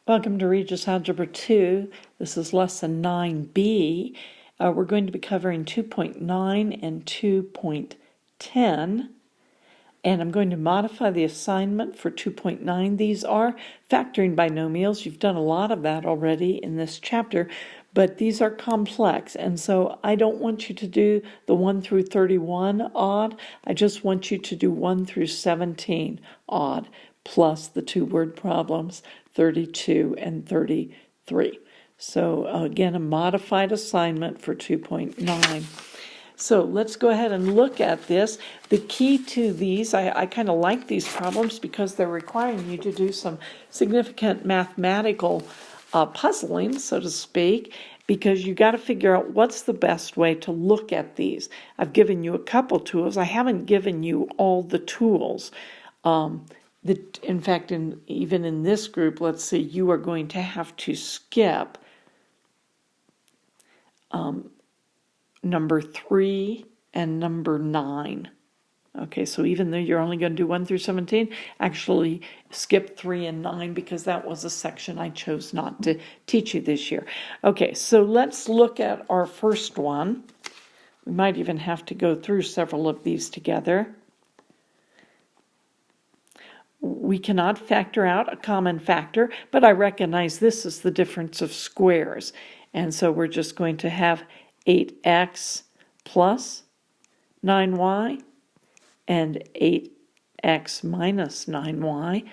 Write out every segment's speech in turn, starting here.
Welcome to Rges Algebra 2. This is lesson 9B. We're going to be covering 2.9 and 2.10. And I'm going to modify the assignment for 2.9. These are factoring binomials. You've done a lot of that already in this chapter, but these are complex. And so I don't want you to do the 1 through 31 odd. I just want you to do 1 through 17 odd, plus the two word problems, 32 and 33. So again, a modified assignment for 2.9. So let's go ahead and look at this. The key to these, I kind of like these problems because they're requiring you to do some significant mathematical puzzling, so to speak, because you got to figure out what's the best way to look at these. I've given you a couple tools. I haven't given you all the tools. In fact, even in this group, let's say you are going to have to skip number 3 and number 9. Okay, so even though you're only going to do 1 through 17, actually skip 3 and 9 because that was a section I chose not to teach you this year. Okay, so let's look at our first one. We might even have to go through several of these together. We cannot factor out a common factor, but I recognize this is the difference of squares. And so we're just going to have 8x plus 9y and 8x minus 9y.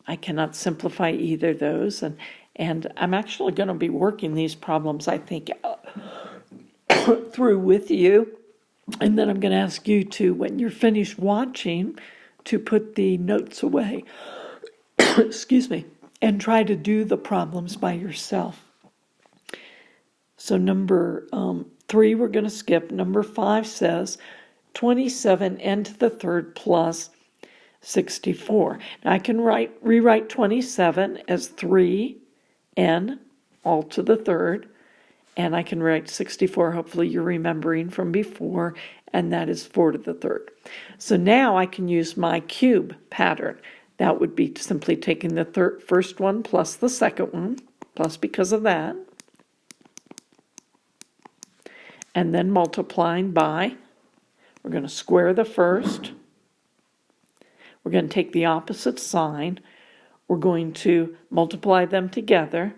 I cannot simplify either of those. And I'm actually going to be working these problems, I think, through with you. And then I'm going to ask you to, when you're finished watching, to put the notes away, excuse me, and try to do the problems by yourself. So number 3 we're going to skip. Number 5 says 27 n to the third plus 64. Now I can rewrite 27 as 3n all to the third, and I can write 64, hopefully you're remembering from before, and that is 4 to the third. So now I can use my cube pattern. That would be simply taking the first one plus the second one, plus because of that, and then multiplying by, we're going to square the first, we're going to take the opposite sign, we're going to multiply them together,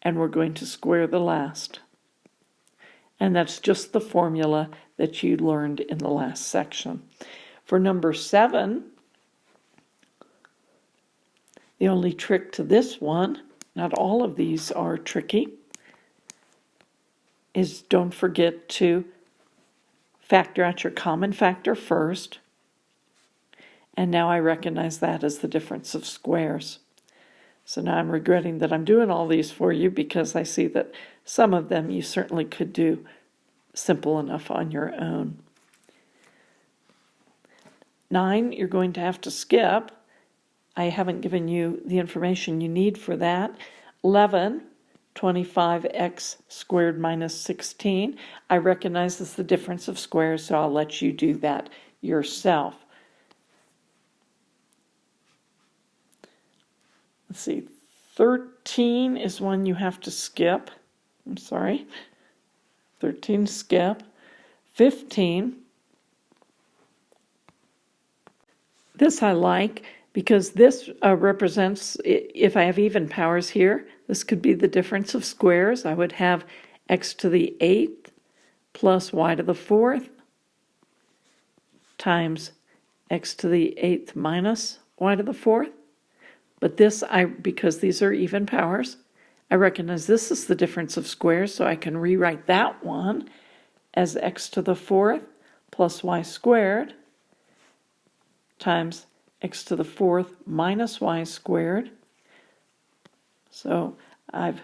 and we're going to square the last. And that's just the formula that you learned in the last section. For number 7, the only trick to this one, not all of these are tricky, is don't forget to factor out your common factor first. And now I recognize that as the difference of squares. So now I'm regretting that I'm doing all these for you because I see that some of them you certainly could do simple enough on your own. 9, you're going to have to skip. I haven't given you the information you need for that. 11, 25x squared minus 16. I recognize this is the difference of squares, so I'll let you do that yourself. Let's see, 13 is one you have to skip. I'm sorry. 13 skip. 15. This I like because this represents, if I have even powers here, this could be the difference of squares. I would have x to the 8th plus y to the 4th times x to the 8th minus y to the 4th. But this, because these are even powers, I recognize this is the difference of squares, so I can rewrite that one as x to the 4th plus y squared times x to the 4th minus y squared. So I've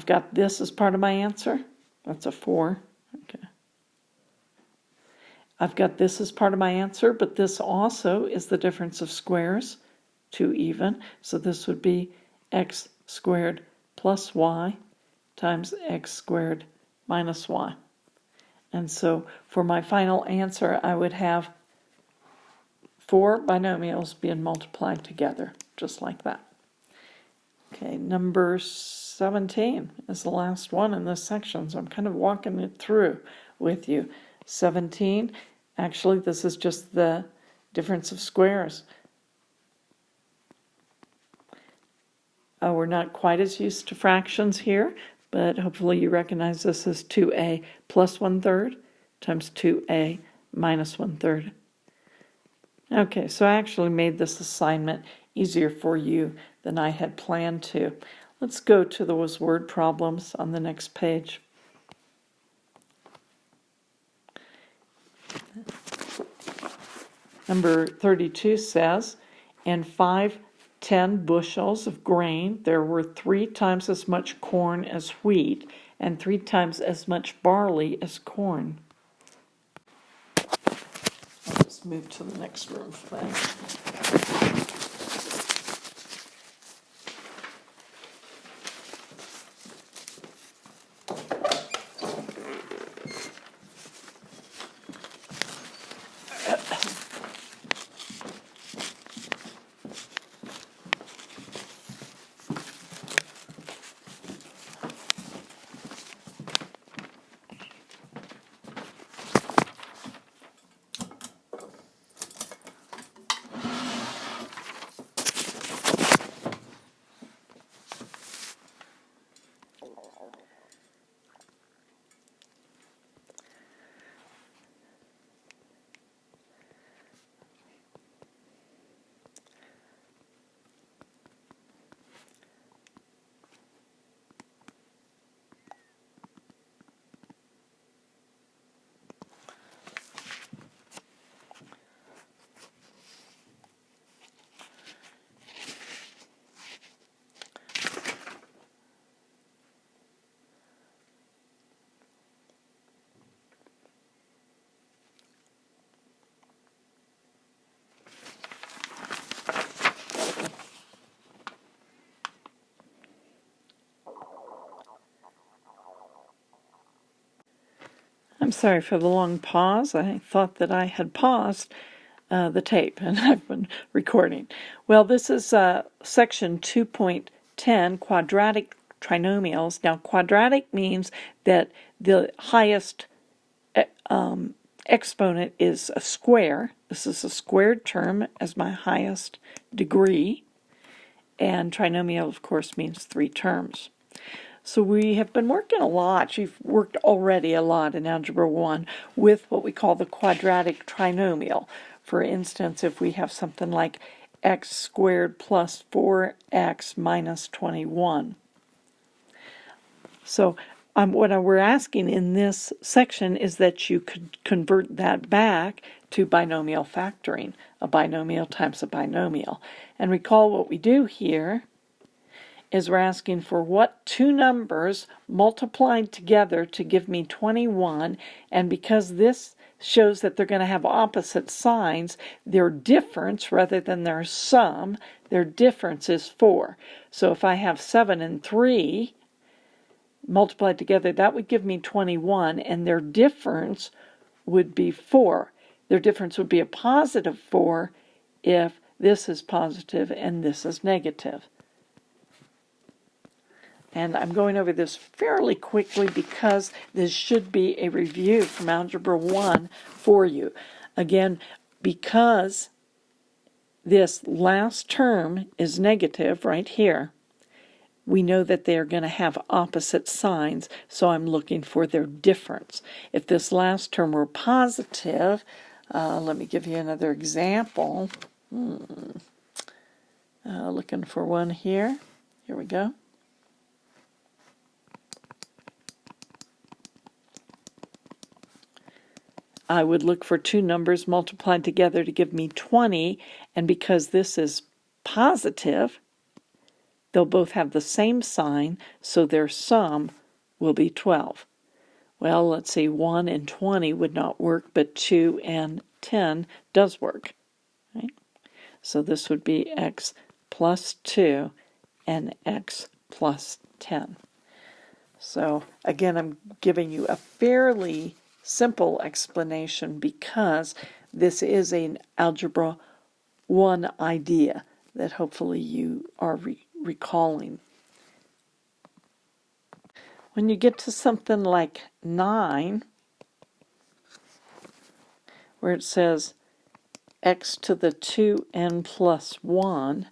got this as part of my answer. That's a 4. Okay. I've got this as part of my answer, but this also is the difference of squares, 2 even. So this would be x squared plus y times x squared minus y. And so for my final answer, I would have 4 binomials being multiplied together, just like that. Okay, number 17 is the last one in this section, so I'm kind of walking it through with you. 17, actually this is just the difference of squares. We're not quite as used to fractions here, but hopefully you recognize this as 2a plus 1/3 times 2a minus 1/3. Okay, so I actually made this assignment easier for you than I had planned to. Let's go to those word problems on the next page. Number 32 says, in 510 bushels of grain, there were 3 times as much corn as wheat and 3 times as much barley as corn. I'll just move to the next room for that. I'm sorry for the long pause. I thought that I had paused the tape, and I've been recording. Well, this is section 2.10, Quadratic Trinomials. Now, quadratic means that the highest exponent is a square. This is a squared term as my highest degree. And trinomial, of course, means 3 terms. So we have been working a lot. You've worked already a lot in Algebra 1 with what we call the quadratic trinomial. For instance, if we have something like x squared plus 4x minus 21. So what we're asking in this section is that you could convert that back to binomial factoring, a binomial times a binomial. And recall what we do here is we're asking for what 2 numbers multiplied together to give me 21, and because this shows that they're going to have opposite signs, their difference rather than their sum, their difference is 4. So if I have 7 and 3 multiplied together, that would give me 21, and their difference would be 4. Their difference would be a positive 4 if this is positive and this is negative. And I'm going over this fairly quickly because this should be a review from Algebra 1 for you. Again, because this last term is negative right here, we know that they are going to have opposite signs, so I'm looking for their difference. If this last term were positive, let me give you another example. Looking for one here. Here we go. I would look for 2 numbers multiplied together to give me 20, and because this is positive, they'll both have the same sign, so their sum will be 12. Well, let's see, 1 and 20 would not work, but 2 and 10 does work. Right? So this would be x plus 2 and x plus 10. So again, I'm giving you a fairly simple explanation because this is an Algebra one idea that hopefully you are recalling. When you get to something like 9, where it says x to the 2n plus 1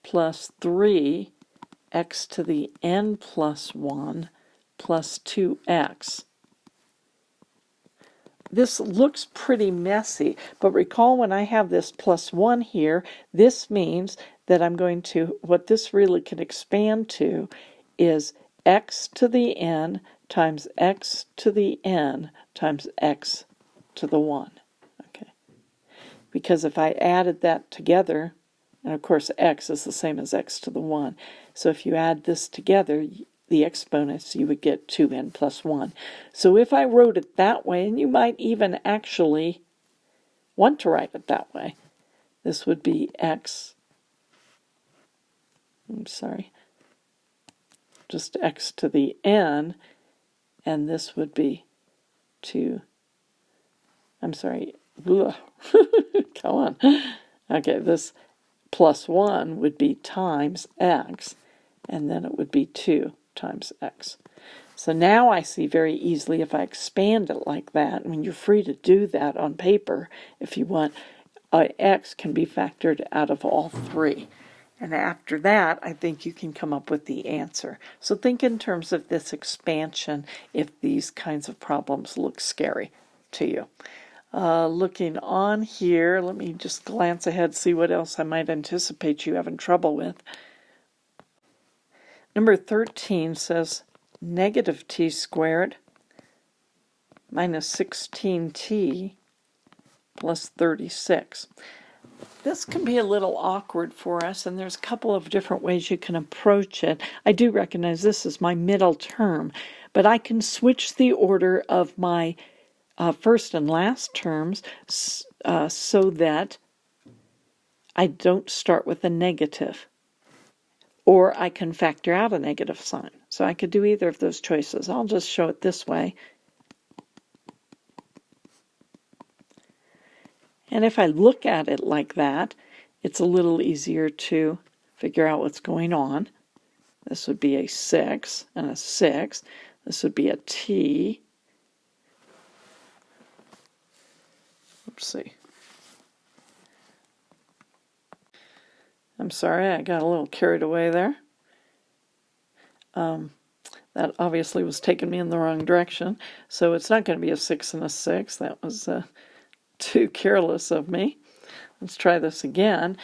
plus 3 x to the n plus 1 plus 2x. This looks pretty messy, but recall when I have this plus 1 here, this means that I'm going to, what this really can expand to is x to the n times x to the n times x to the 1. Okay. Because if I added that together, and of course x is the same as x to the 1, so if you add this together, the exponents, you would get 2n plus 1. So if I wrote it that way, and you might even actually want to write it that way, this would be x, just x to the n, and this would be 2, come on. Okay, this plus 1 would be times x, and then it would be 2 times x. So now I see very easily if I expand it like that, and you're free to do that on paper if you want, x can be factored out of all 3. And after that, I think you can come up with the answer. So think in terms of this expansion if these kinds of problems look scary to you. Looking on here, let me just glance ahead, see what else I might anticipate you having trouble with. Number 13 says negative t squared minus 16t plus 36. This can be a little awkward for us, and there's a couple of different ways you can approach it. I do recognize this is my middle term, but I can switch the order of my first and last terms so that I don't start with a negative. Or I can factor out a negative sign. So I could do either of those choices. I'll just show it this way. And if I look at it like that, it's a little easier to figure out what's going on. This would be a 6 and a 6. This would be a t. Let's see. I'm sorry, I got a little carried away there. That obviously was taking me in the wrong direction. So it's not going to be a 6 and a 6. That was too careless of me. Let's try this again.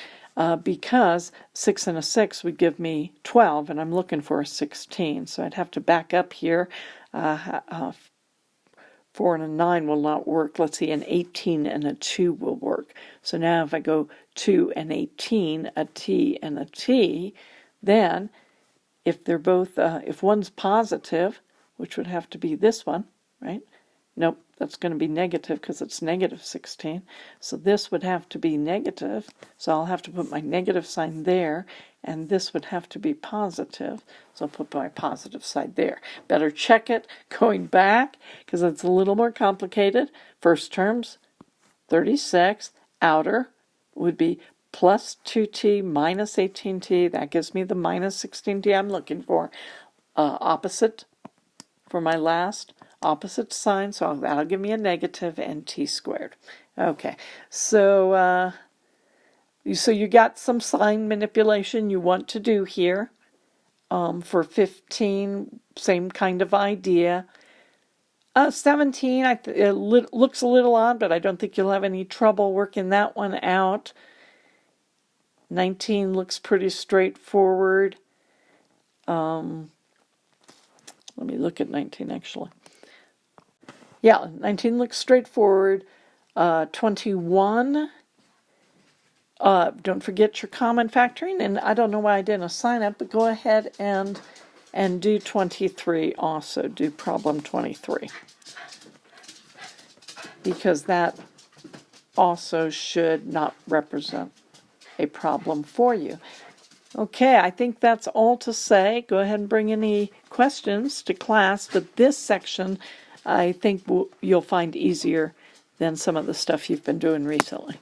Because 6 and a 6 would give me 12, and I'm looking for a 16. So I'd have to back up here. 4 and a 9 will not work. Let's see, an 18 and a 2 will work. So now if I go 2 and 18, a t and a t, then if they're both, if one's positive, which would have to be this one, right? Nope, that's going to be negative because it's negative 16. So this would have to be negative. So I'll have to put my negative sign there, and this would have to be positive. So I'll put my positive side there. Better check it going back because it's a little more complicated. First terms, 36. Outer would be plus 2t minus 18t. That gives me the minus 16t I'm looking for. Opposite for my last. Opposite sign, so that'll give me a negative and t squared. Okay, so you got some sign manipulation you want to do here. For 15, same kind of idea. 17, it looks a little odd, but I don't think you'll have any trouble working that one out. 19 looks pretty straightforward. Let me look at 19 actually. Yeah, 19 looks straightforward. 21, don't forget your common factoring, and I don't know why I didn't assign it, but go ahead and do 23 also. Do problem 23. Because that also should not represent a problem for you. Okay, I think that's all to say. Go ahead and bring any questions to class, but this section I think you'll find easier than some of the stuff you've been doing recently.